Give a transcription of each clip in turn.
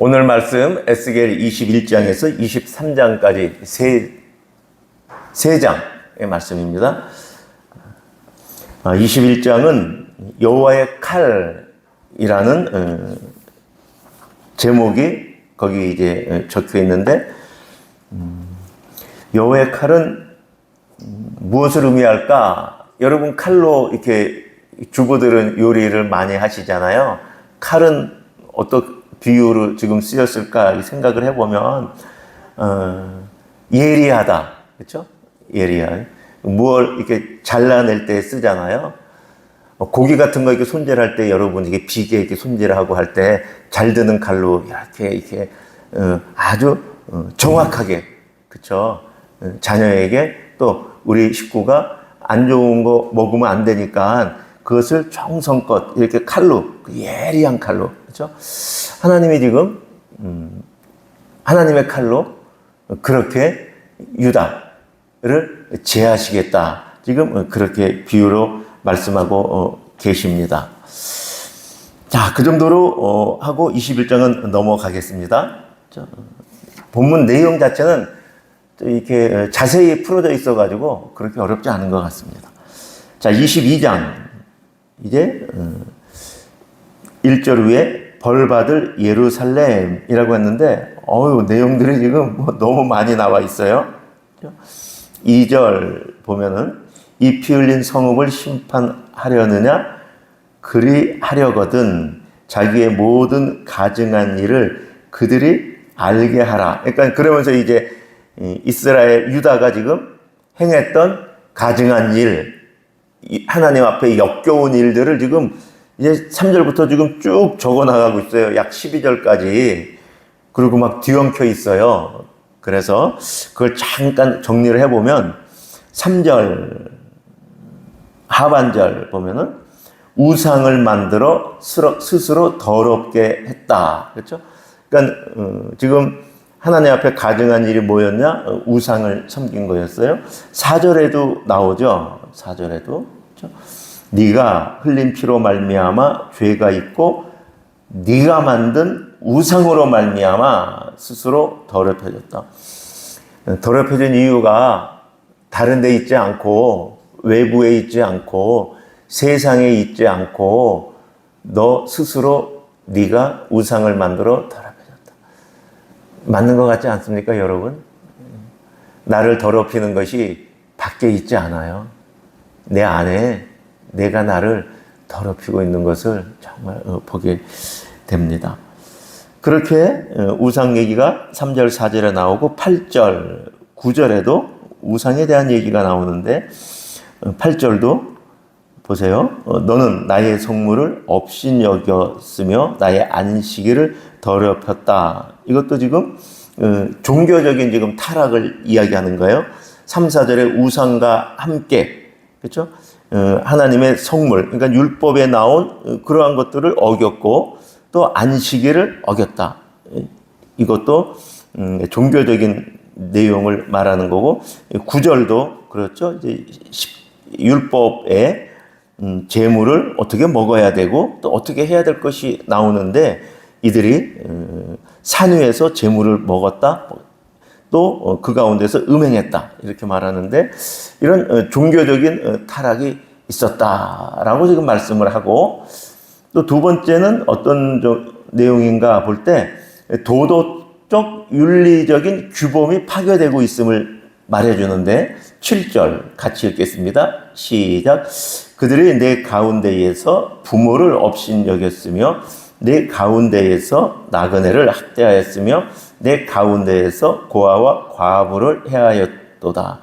오늘 말씀 에스겔 21장에서 23장까지 세 장의 말씀입니다. 21장은 여호와의 칼이라는 제목이 거기 이제 적혀 있는데, 여호와의 칼은 무엇을 의미할까? 여러분, 칼로 이렇게 주부들은 요리를 많이 하시잖아요. 칼은 어떤 비유로 지금 쓰였을까 생각을 해보면, 예리하다. 그렇죠? 예리한. 무얼 이렇게 잘라낼 때 쓰잖아요. 고기 같은 거 이렇게 손질할 때 여러분 이게 비계 이렇게 손질하고 할 때 잘 드는 칼로 이렇게 아주 정확하게, 그렇죠? 자녀에게 또 우리 식구가 안 좋은 거 먹으면 안 되니까 그것을 정성껏 이렇게 칼로, 예리한 칼로, 그렇죠? 하나님이 지금 하나님의 칼로 그렇게 유다를 제하시겠다. 지금 그렇게 비유로 말씀하고 계십니다. 자, 그 정도로 하고 21장은 넘어가겠습니다. 본문 내용 자체는 이렇게 자세히 풀어져 있어가지고 그렇게 어렵지 않은 것 같습니다. 자, 22장 이제 1절 후에 벌받을 예루살렘이라고 했는데, 내용들이 지금 너무 많이 나와 있어요. 2절 보면은 이 피 흘린 성읍을 심판하려느냐? 그리하려거든 자기의 모든 가증한 일을 그들이 알게 하라. 그러니까 그러면서 이제 이스라엘 유다가 지금 행했던 가증한 일, 하나님 앞에 역겨운 일들을 지금 이제 3절부터 지금 쭉 적어 나가고 있어요. 약 12절까지. 그리고 막 뒤엉켜 있어요. 그래서 그걸 잠깐 정리를 해보면 3절 하반절 보면은 우상을 만들어 스스로 더럽게 했다. 그렇죠? 그러니까 지금 하나님 앞에 가증한 일이 뭐였냐? 우상을 섬긴 거였어요. 4절에도 나오죠. 4절에도. 그렇죠? 네가 흘린 피로 말미암아 죄가 있고 네가 만든 우상으로 말미암아 스스로 더럽혀졌다. 더럽혀진 이유가 다른 데 있지 않고, 외부에 있지 않고, 세상에 있지 않고, 너 스스로 네가 우상을 만들어 더럽혀졌다. 맞는 것 같지 않습니까, 여러분? 나를 더럽히는 것이 밖에 있지 않아요. 내 안에 내가 나를 더럽히고 있는 것을 정말 보게 됩니다. 그렇게 우상 얘기가 3절, 4절에 나오고 8절, 9절에도 우상에 대한 얘기가 나오는데, 8절도 보세요. 너는 나의 성물을 업신여겼으며 나의 안식일을 더럽혔다. 이것도 지금 종교적인 지금 타락을 이야기하는 거예요. 3, 4절에 우상과 함께, 그렇죠? 하나님의 성물, 그러니까 율법에 나온 그러한 것들을 어겼고 또 안식일을 어겼다. 이것도 종교적인 내용을 말하는 거고, 9절도 그렇죠. 이제 율법에 제물을 어떻게 먹어야 되고 또 어떻게 해야 될 것이 나오는데, 이들이 산 위에서 제물을 먹었다. 또 그 가운데서 음행했다. 이렇게 말하는데, 이런 종교적인 타락이 있었다라고 지금 말씀을 하고, 또 두 번째는 어떤 내용인가 볼 때 도덕적 윤리적인 규범이 파괴되고 있음을 말해주는데, 7절 같이 읽겠습니다. 시작. 그들이 내 가운데에서 부모를 업신여겼으며 내 가운데에서 나그네를 학대하였으며 내 가운데에서 고아와 과부를 해하였도다.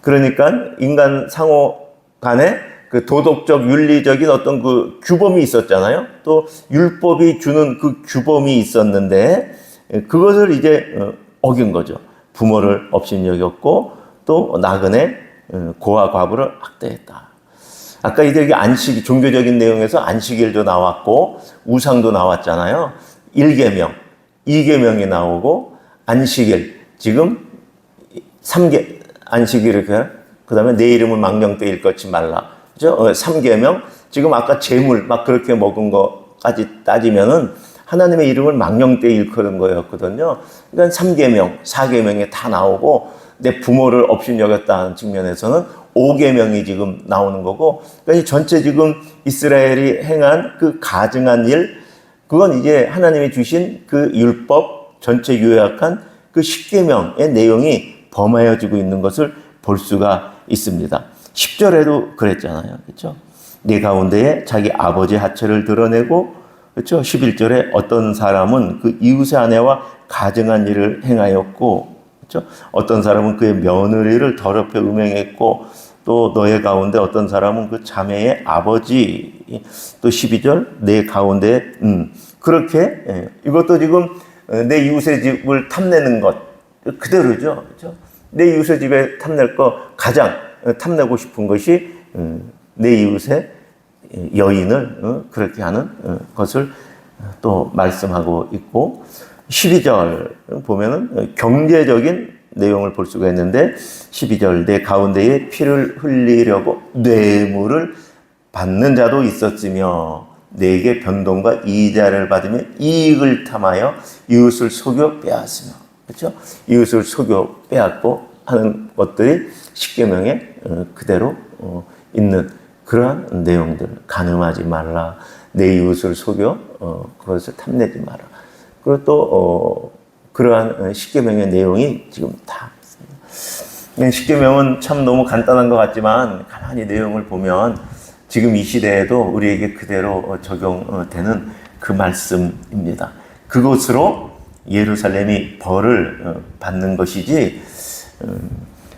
그러니까 인간 상호 간에 그 도덕적 윤리적인 어떤 그 규범이 있었잖아요. 또 율법이 주는 그 규범이 있었는데 그것을 이제 어긴 거죠. 부모를 업신여겼고 또 나그네 고아 과부를 학대했다. 아까 이들에게 안식, 종교적인 내용에서 안식일도 나왔고 우상도 나왔잖아요. 1계명, 2계명이 나오고 안식일, 지금 3계 안식일을 그 다음에 내 이름은 망령되이 일컫지 말라. 그죠? 3계명, 지금 아까 재물 막 그렇게 먹은 거까지 따지면은 하나님의 이름을 망령되이 일컫는 거였거든요. 그러니까 3계명, 4계명에 다 나오고 내 부모를 업신여겼다는 측면에서는 5계명이 지금 나오는 거고, 그러니까 전체 지금 이스라엘이 행한 그 가증한 일, 그건 이제 하나님이 주신 그 율법 전체 요약한 그 10계명의 내용이 범하여지고 있는 것을 볼 수가 있습니다. 10절에도 그랬잖아요. 그렇죠? 네 가운데에 자기 아버지 하체를 드러내고, 그렇죠? 11절에 어떤 사람은 그 이웃의 아내와 가증한 일을 행하였고, 그렇죠? 어떤 사람은 그의 며느리를 더럽혀 음행했고, 또 너의 가운데 어떤 사람은 그 자매의 아버지, 또 12절 내 가운데 그렇게 이것도 지금 내 이웃의 집을 탐내는 것 그대로죠. 그렇죠? 내 이웃의 집에 탐낼 거 가장 탐내고 싶은 것이 내 이웃의 여인을 그렇게 하는 것을 또 말씀하고 있고, 12절 보면은 경제적인 내용을 볼 수가 있는데, 12절 내 가운데에 피를 흘리려고 뇌물을 받는 자도 있었으며 내게 변동과 이자를 받으며 이익을 탐하여 이웃을 속여 빼앗으며, 그렇죠? 이웃을 속여 빼앗고 하는 것들이 십계명에 그대로 있는 그러한 내용들. 간음하지 말라, 내 이웃을 속여 그것을 탐내지 마라. 그리고 또 그러한 십계명의 내용이 지금 다 있습니다. 십계명은 참 너무 간단한 것 같지만 가만히 내용을 보면 지금 이 시대에도 우리에게 그대로 적용되는 그 말씀입니다. 그것으로 예루살렘이 벌을 받는 것이지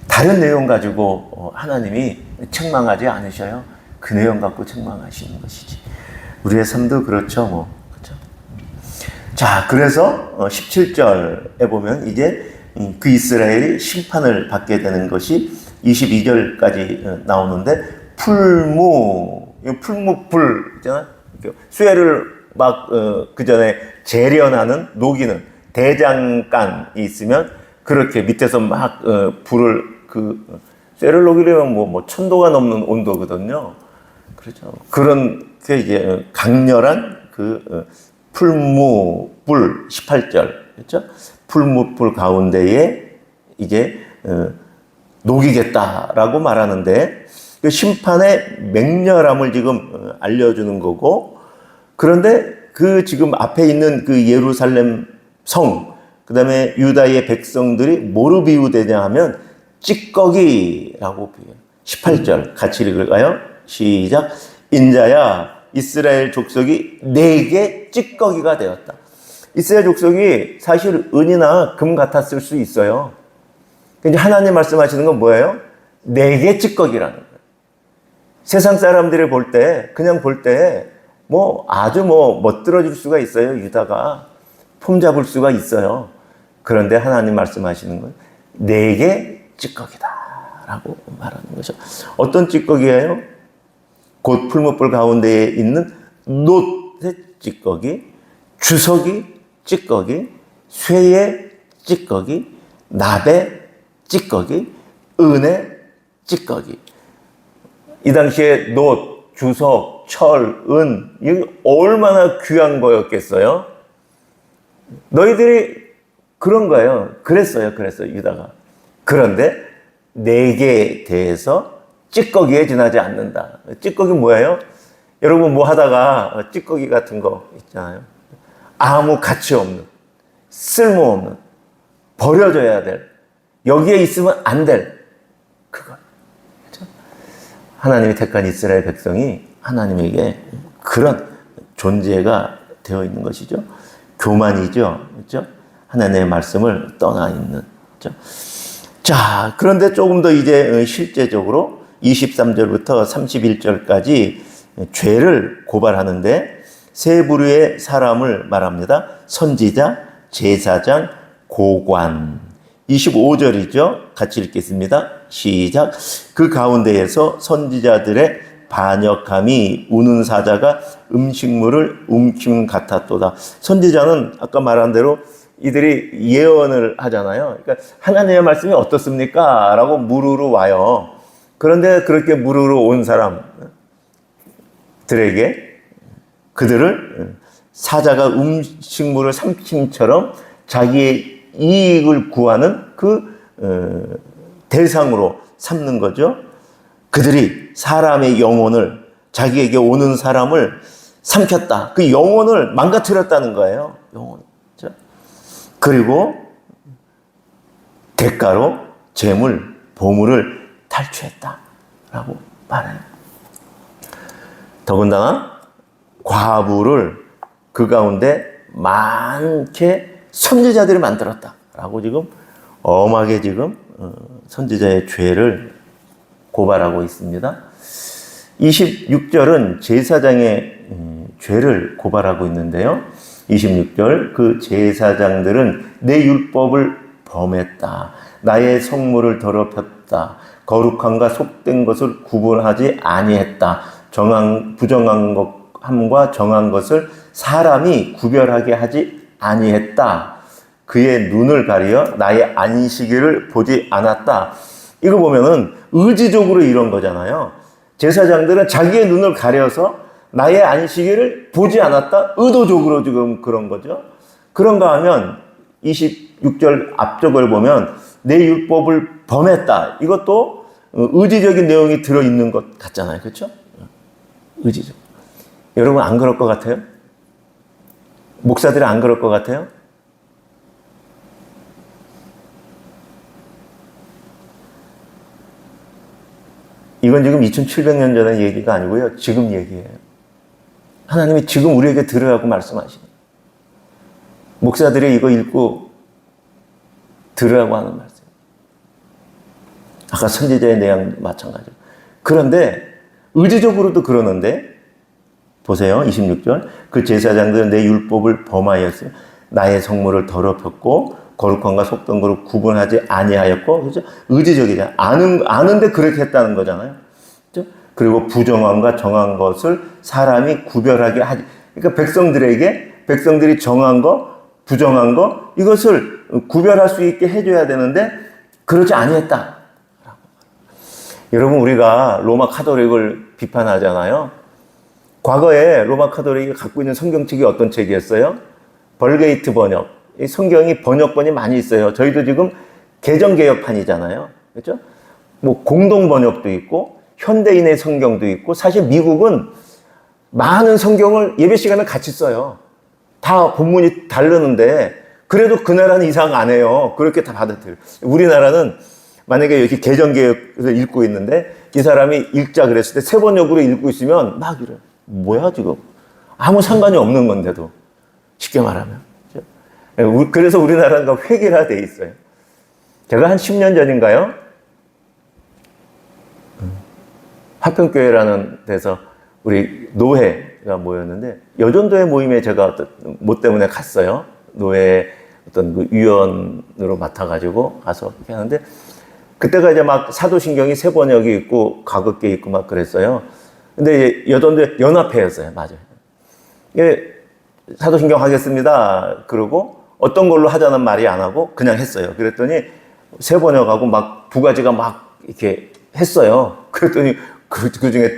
다른 내용 가지고 하나님이 책망하지 않으셔요. 그 내용 갖고 책망하시는 것이지. 우리의 삶도 그렇죠, 뭐. 그렇죠? 자, 그래서 17절에 보면 이제 그 이스라엘이 심판을 받게 되는 것이 22절까지 나오는데, 풀무불 있잖아. 쇠를 막 그 전에 재련하는 녹이는 대장간이 있으면 그렇게 밑에서 막 불을 쇠를 녹이려면 뭐 1000도가 넘는 온도거든요. 그렇죠. 그런 게 이제 강렬한 풀무불 18절 그렇죠. 풀무불 가운데에 이제 녹이겠다라고 말하는데, 그 심판의 맹렬함을 지금 알려주는 거고, 그런데 그 지금 앞에 있는 그 예루살렘 성, 그 다음에 유다의 백성들이 뭐로 비유되냐 하면 찌꺼기라고 비유해요. 18절 같이 읽을까요? 시작. 인자야, 이스라엘 족속이 내게 찌꺼기가 되었다. 이스라엘 족속이 사실 은이나 금 같았을 수 있어요. 근데 하나님 말씀하시는 건 뭐예요? 내게 찌꺼기라는 거예요. 세상 사람들이 볼 때, 그냥 볼 때, 아주 멋들어질 수가 있어요. 유다가. 폼 잡을 수가 있어요. 그런데 하나님 말씀하시는 건 내게 찌꺼기다 라고 말하는 거죠. 어떤 찌꺼기예요? 곧 풀무불 가운데에 있는 놋의 찌꺼기, 주석이 찌꺼기, 쇠의 찌꺼기, 납의 찌꺼기, 은의 찌꺼기. 이 당시에 놋, 주석, 철, 은, 이게 얼마나 귀한 거였겠어요? 너희들이 그런 거예요. 그랬어요, 유다가. 그런데 내게 대해서 찌꺼기에 지나지 않는다. 찌꺼기 뭐예요? 여러분 뭐 하다가 찌꺼기 같은 거 있잖아요. 아무 가치 없는, 쓸모없는, 버려져야 될, 여기에 있으면 안 될, 그거. 그렇죠? 하나님이 택한 이스라엘 백성이 하나님에게 그런 존재가 되어 있는 것이죠. 교만이죠. 그렇죠? 하나님의 말씀을 떠나 있는. 그렇죠? 자, 그런데 조금 더 이제 실제적으로 23절부터 31절까지 죄를 고발하는데 세 부류의 사람을 말합니다. 선지자, 제사장, 고관. 25절이죠. 같이 읽겠습니다. 시작. 그 가운데에서 선지자들의 반역함이 우는 사자가 음식물을 움킴 같았도다. 선지자는 아까 말한 대로 이들이 예언을 하잖아요. 그러니까 하나님의 말씀이 어떻습니까? 라고 물으러 와요. 그런데 그렇게 물으러 온 사람들에게 그들을 사자가 음식물을 삼킴처럼 자기의 이익을 구하는 그 대상으로 삼는 거죠. 그들이 사람의 영혼을, 자기에게 오는 사람을 삼켰다. 그 영혼을 망가뜨렸다는 거예요. 영혼. 그리고 대가로 재물, 보물을 탈취했다라고 말해요. 더군다나 과부를 그 가운데 많게 선지자들이 만들었다라고 지금 엄하게 지금 선지자의 죄를 고발하고 있습니다. 26절은 제사장의 죄를 고발하고 있는데요. 26절, 그 제사장들은 내 율법을 범했다. 나의 성물을 더럽혔다. 거룩함과 속된 것을 구분하지 아니했다. 부정한 것함과 정한 것을 사람이 구별하게 하지 아니했다. 그의 눈을 가리어 나의 안식일을 보지 않았다. 이거 보면은 의지적으로 이런 거잖아요. 제사장들은 자기의 눈을 가려서 나의 안식일을 보지 않았다. 의도적으로 지금 그런 거죠. 그런가 하면 26절 앞쪽을 보면 내 율법을 범했다. 이것도 의지적인 내용이 들어있는 것 같잖아요. 그렇죠? 의지적. 여러분 안 그럴 것 같아요? 목사들이 안 그럴 것 같아요? 이건 지금 2700년 전의 얘기가 아니고요. 지금 얘기예요. 하나님이 지금 우리에게 들으라고 말씀하시는. 목사들이 이거 읽고 들으라고 하는 말씀. 아까 선지자의 내용 마찬가지로. 그런데 의지적으로도 그러는데 보세요. 26절. 그 제사장들은 내 율법을 범하였어요. 나의 성물을 더럽혔고 거룩함과 속된 것을 구분하지 아니하였고, 그렇죠? 의지적이잖아요. 아는데 그렇게 했다는 거잖아요. 그렇죠? 그리고 부정함과 정한 것을 사람이 구별하게 하지. 그러니까 백성들이 정한 거, 부정한 거, 이것을 구별할 수 있게 해줘야 되는데 그렇지 아니했다. 여러분, 우리가 로마 카톨릭을 비판하잖아요. 과거에 로마 카톨릭이 갖고 있는 성경책이 어떤 책이었어요? 벌게이트 번역. 이 성경이 번역본이 많이 있어요. 저희도 지금 개정개혁판이잖아요. 그렇죠? 뭐 공동 번역도 있고 현대인의 성경도 있고, 사실 미국은 많은 성경을 예배 시간에 같이 써요. 다 본문이 다르는데 그래도 그 나라는 이상 안 해요. 그렇게 다 받아들여요. 우리나라는 만약에 이렇게 개정개혁을 읽고 있는데 이 사람이 읽자 그랬을 때 새 번역으로 읽고 있으면 막 이래요. 뭐야 지금? 아무 상관이 없는 건데도. 쉽게 말하면. 그래서 우리나라가 획일화되어 있어요. 제가 한 10년 전인가요? 화평교회라는 데서 우리 노회가 모였는데 여전도회 모임에 제가 뭐 때문에 갔어요. 노회 어떤 그 위원으로 맡아가지고 가서 이렇게 하는데 그때가 이제 막 사도신경이 새 번역이 있고 가급게 있고 막 그랬어요. 근데 여전도회 연합회였어요. 맞아요. 예, 사도신경 하겠습니다. 그러고 어떤 걸로 하자는 말이 안 하고 그냥 했어요. 그랬더니 새 번역하고 막 두 가지가 막 이렇게 했어요. 그랬더니 그 중에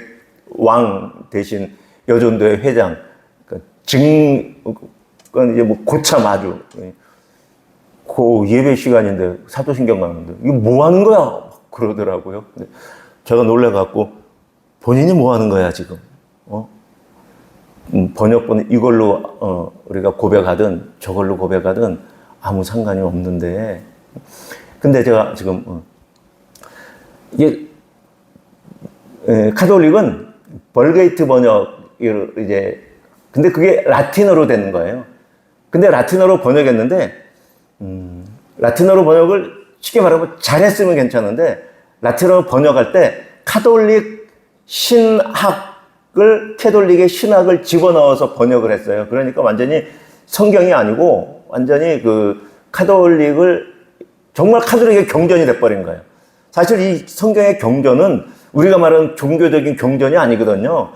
왕 대신 여전도회 회장, 그건 이제 뭐 고참 아주, 그 예배 시간인데 사도신경 가는데 이거 뭐 하는 거야? 막 그러더라고요. 근데 제가 놀래갖고 본인이 뭐 하는 거야 지금? 번역본 이걸로 우리가 고백하든 저걸로 고백하든 아무 상관이 없는데, 근데 제가 지금 이게 카톨릭은 벌게이트 번역을 이제, 근데 그게 라틴어로 되는 거예요. 근데 라틴어로 번역했는데 라틴어로 번역을 쉽게 말하면 잘했으면 괜찮은데 라틴어로 번역할 때 카톨릭 캐톨릭의 신학을 집어넣어서 번역을 했어요. 그러니까 완전히 성경이 아니고 완전히 그 정말 카톨릭의 경전이 돼버린 거예요. 사실 이 성경의 경전은 우리가 말하는 종교적인 경전이 아니거든요.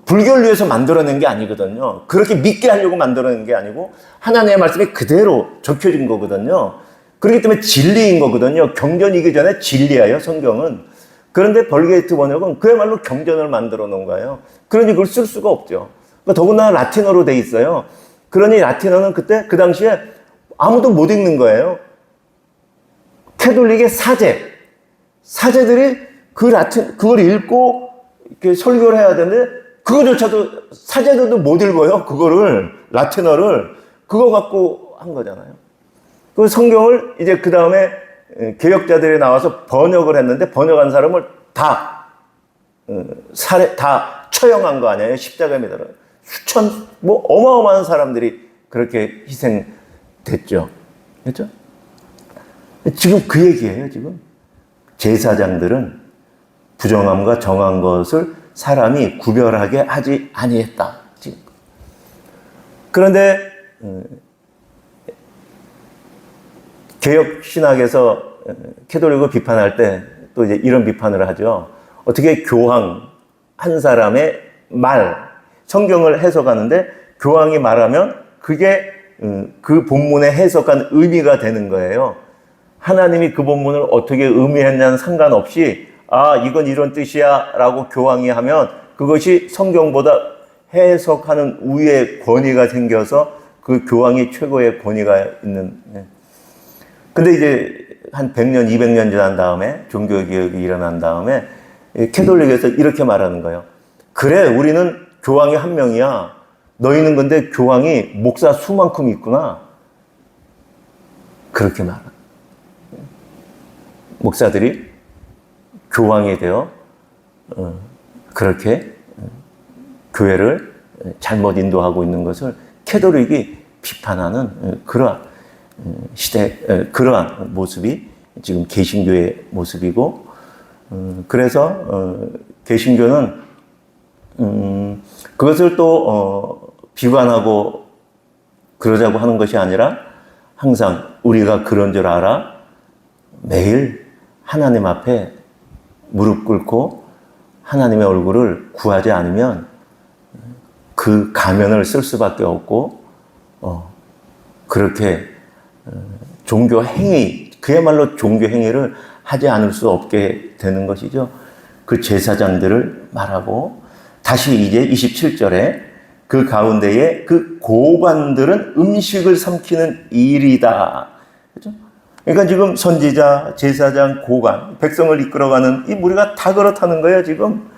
불교를 위해서 만들어낸 게 아니거든요. 그렇게 믿게 하려고 만들어낸 게 아니고 하나님의 말씀이 그대로 적혀진 거거든요. 그렇기 때문에 진리인 거거든요. 경전이기 전에 진리예요, 성경은. 그런데 벌게이트 번역은 그야말로 경전을 만들어 놓은 거예요. 그러니 그걸 쓸 수가 없죠. 그러니까 더군다나 라틴어로 돼 있어요. 그러니 라틴어는 그때 그 당시에 아무도 못 읽는 거예요. 캐톨릭의 사제들이 그걸 읽고 이렇게 설교를 해야 되는데 그거조차도 사제들도 못 읽어요. 그거를 라틴어를 그거 갖고 한 거잖아요. 그 성경을 이제 그 다음에 개혁자들이 나와서 번역을 했는데 번역한 사람을 다 처형한 거 아니에요? 십자가에 매달아 뭐 어마어마한 사람들이 그렇게 희생됐죠. 그렇죠? 지금 그 얘기예요. 지금 제사장들은 부정함과 정한 것을 사람이 구별하게 하지 아니했다. 지금. 그런데 개혁 신학에서 캐톨릭을 비판할 때 또 이제 이런 비판을 하죠. 어떻게 교황 한 사람의 성경을 해석하는데 교황이 말하면 그게 그 본문에 해석한 의미가 되는 거예요. 하나님이 그 본문을 어떻게 의미했냐는 상관없이 이건 이런 뜻이야 라고 교황이 하면 그것이 성경보다 해석하는 우위의 권위가 생겨서 그 교황이 최고의 권위가 있는. 근데 이제 한 100년, 200년 지난 다음에 종교개혁이 일어난 다음에 캐톨릭에서 이렇게 말하는 거예요. 그래, 우리는 교황이 한 명이야. 너희는 근데 교황이 목사 수만큼 있구나. 그렇게 말하. 목사들이 교황이 되어 그렇게 교회를 잘못 인도하고 있는 것을 캐톨릭이 비판하는 그러한 그러한 모습이 지금 개신교의 모습이고, 그래서 개신교는 그것을 또 비관하고 그러자고 하는 것이 아니라 항상 우리가 그런 줄 알아 매일 하나님 앞에 무릎 꿇고 하나님의 얼굴을 구하지 않으면 그 가면을 쓸 수밖에 없고, 그렇게 종교 행위, 그야말로 종교 행위를 하지 않을 수 없게 되는 것이죠. 그 제사장들을 말하고, 다시 이제 27절에 그 가운데에 그 고관들은 음식을 삼키는 일이다. 그렇죠? 그러니까 지금 선지자, 제사장, 고관, 백성을 이끌어가는 이 무리가 다 그렇다는 거예요, 지금.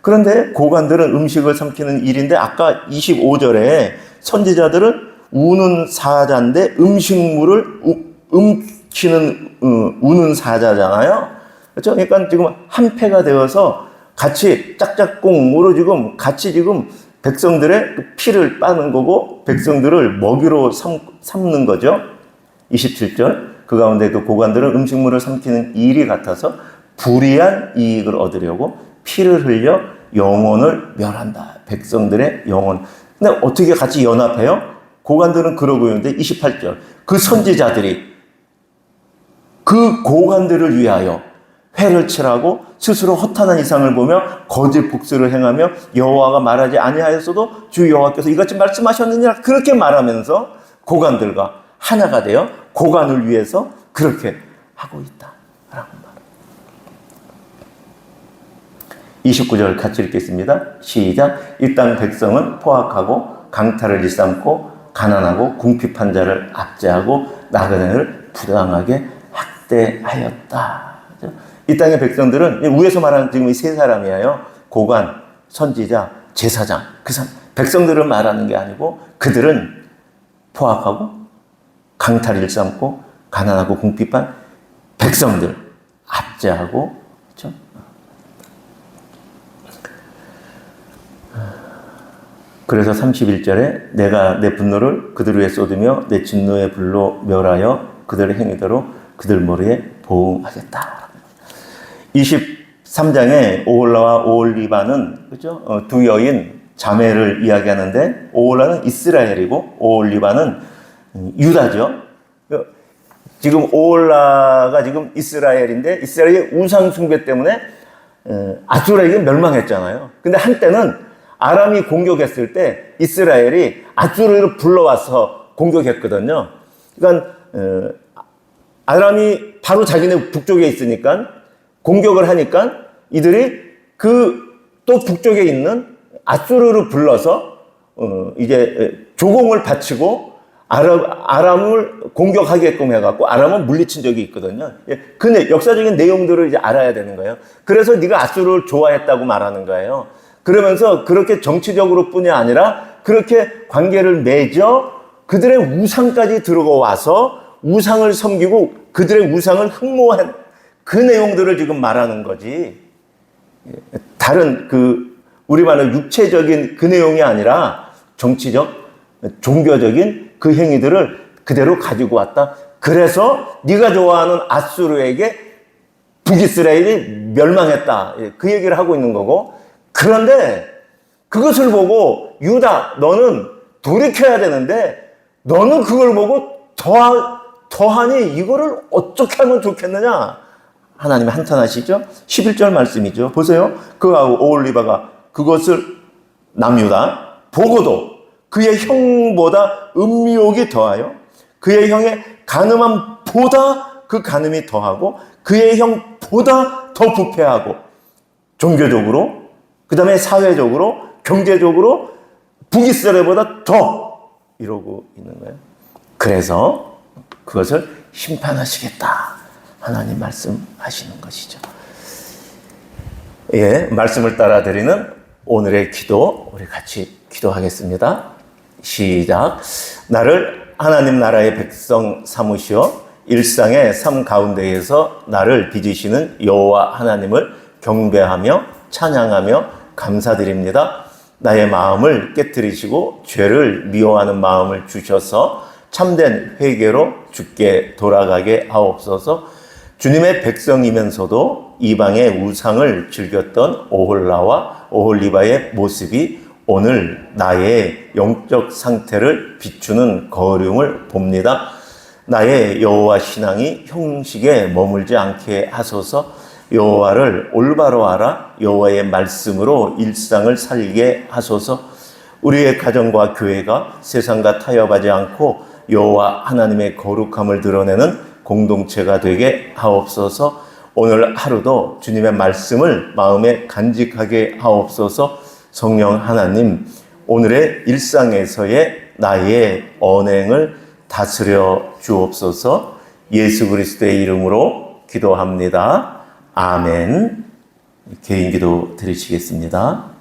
그런데 고관들은 음식을 삼키는 일인데, 아까 25절에 선지자들은 우는 사자인데 음식물을 우는 사자잖아요. 그렇죠? 그러니까 지금 한패가 되어서 같이 짝짝꿍으로 지금 같이 지금 백성들의 피를 빠는 거고 백성들을 먹이로 삼는 거죠. 27절. 그 가운데 그 고관들은 음식물을 삼키는 일이 같아서 불의한 이익을 얻으려고 피를 흘려 영혼을 멸한다. 백성들의 영혼. 근데 어떻게 같이 연합해요? 고관들은 그러고 있는데 28절. 그 선지자들이 그 고관들을 위하여 회를 칠하고 스스로 허탄한 이상을 보며 거짓 복수를 행하며 여호와가 말하지 아니하였어도 주 여호와께서 이같이 말씀하셨느니라 그렇게 말하면서 고관들과 하나가 되어 고관을 위해서 그렇게 하고 있다라고 말합니다. 29절 같이 읽겠습니다. 시작. 이 땅 백성은 포악하고 강탈을 일삼고 가난하고 궁핍한 자를 압제하고 나그네를 부당하게 학대하였다. 이 땅의 백성들은 위에서 말하는 지금 이 세 사람이에요. 고관, 선지자, 제사장. 그 백성들을 말하는 게 아니고 그들은 포악하고 강탈을 일삼고 가난하고 궁핍한 백성들 압제하고, 그렇죠? 그래서 31절에 내가 내 분노를 그들 위에 쏟으며 내 진노의 불로 멸하여 그들의 행위대로 그들 머리에 보응하겠다. 23장에 오홀라와 오홀리바는, 그렇죠? 두 여인 자매를 이야기하는데 오홀라는 이스라엘이고 오홀리바는 유다죠. 지금 오홀라가 지금 이스라엘인데 이스라엘의 우상 숭배 때문에 아수르에게 멸망했잖아요. 근데 한때는 아람이 공격했을 때 이스라엘이 아수르를 불러와서 공격했거든요. 그러니까 아람이 바로 자기네 북쪽에 있으니까 공격을 하니까 이들이 그 또 북쪽에 있는 아수르를 불러서 이제 조공을 바치고 아람을 공격하게끔 해갖고 아람은 물리친 적이 있거든요. 근데 역사적인 내용들을 이제 알아야 되는 거예요. 그래서 네가 아수르를 좋아했다고 말하는 거예요. 그러면서 그렇게 정치적으로 뿐이 아니라 그렇게 관계를 맺어 그들의 우상까지 들어와서 우상을 섬기고 그들의 우상을 흠모한 그 내용들을 지금 말하는 거지. 다른 우리 말은 육체적인 그 내용이 아니라 정치적, 종교적인 그 행위들을 그대로 가지고 왔다. 그래서 네가 좋아하는 아수르에게 북이스라엘이 멸망했다. 그 얘기를 하고 있는 거고. 그런데 그것을 보고 유다, 너는 돌이켜야 되는데 너는 그걸 보고 더하니 이거를 어떻게 하면 좋겠느냐? 하나님이 한탄하시죠? 11절 말씀이죠. 보세요. 그하고 오홀리바가 그것을 남유다 보고도 그의 형보다 음욕이 더하여 그의 형의 간음함보다 그 간음이 더하고 그의 형보다 더 부패하고 종교적으로 그 다음에 사회적으로 경제적으로 북이스라엘보다 더 이러고 있는 거예요. 그래서 그것을 심판하시겠다 하나님 말씀하시는 것이죠. 예, 말씀을 따라 드리는 오늘의 기도 우리 같이 기도하겠습니다. 시작. 나를 하나님 나라의 백성 삼으시어 일상의 삶 가운데에서 나를 빚으시는 여호와 하나님을 경배하며 찬양하며 감사드립니다. 나의 마음을 깨뜨리시고 죄를 미워하는 마음을 주셔서 참된 회개로 주께 돌아가게 하옵소서. 주님의 백성이면서도 이방의 우상을 즐겼던 오홀라와 오홀리바의 모습이 오늘 나의 영적 상태를 비추는 거울임을 봅니다. 나의 여호와 신앙이 형식에 머물지 않게 하소서. 여호와를 올바로 알아 여호와의 말씀으로 일상을 살게 하소서. 우리의 가정과 교회가 세상과 타협하지 않고 여호와 하나님의 거룩함을 드러내는 공동체가 되게 하옵소서. 오늘 하루도 주님의 말씀을 마음에 간직하게 하옵소서. 성령 하나님, 오늘의 일상에서의 나의 언행을 다스려 주옵소서. 예수 그리스도의 이름으로 기도합니다. 아멘. 개인기도 드리시겠습니다.